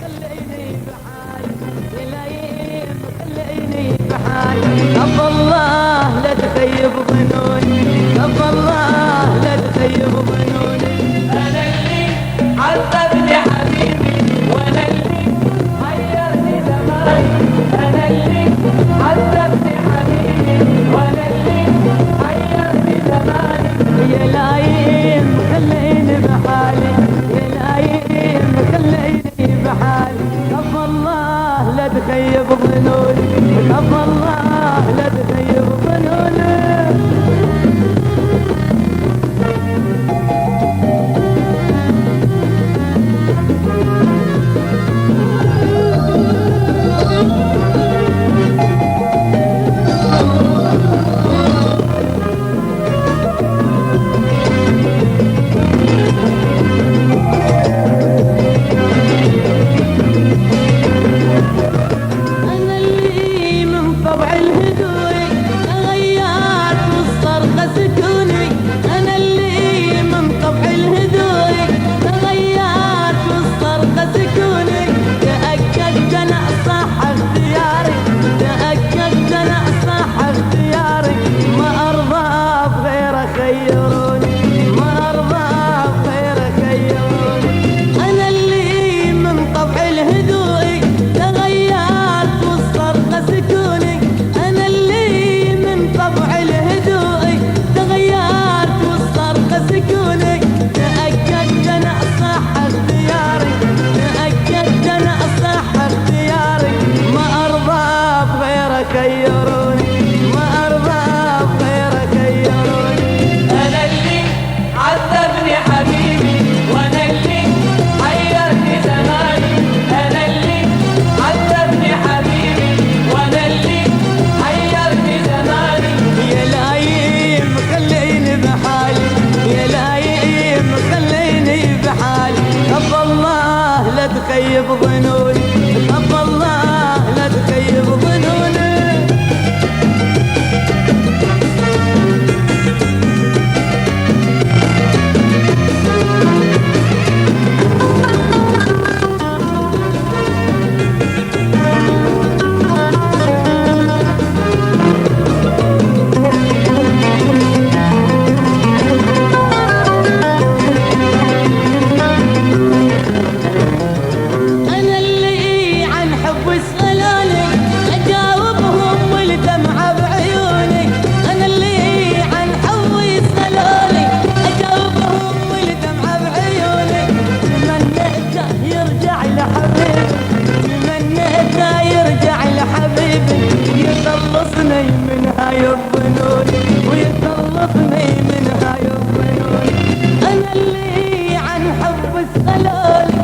خليني بحالي يا لايم خليني بحالي كف الله لا تخيب ظنوني كف الله لا تخيب ظنوني أنا اللي عذبني حبيبي وأنا اللي حيرني زماني أنا اللي عذبني حبيبي وأنا اللي حيرني زماني يا لايم خليني بحالي يا لايم خليني بحالي كف الله لا تخيب ظنوني كف الله لا تخيب ظنوني تخيب ظنوني كف الله لا تخيب ظنوني يخلصني من هاي الظنون ويخلصني من هاي الظنون أنا اللي عن حب السلال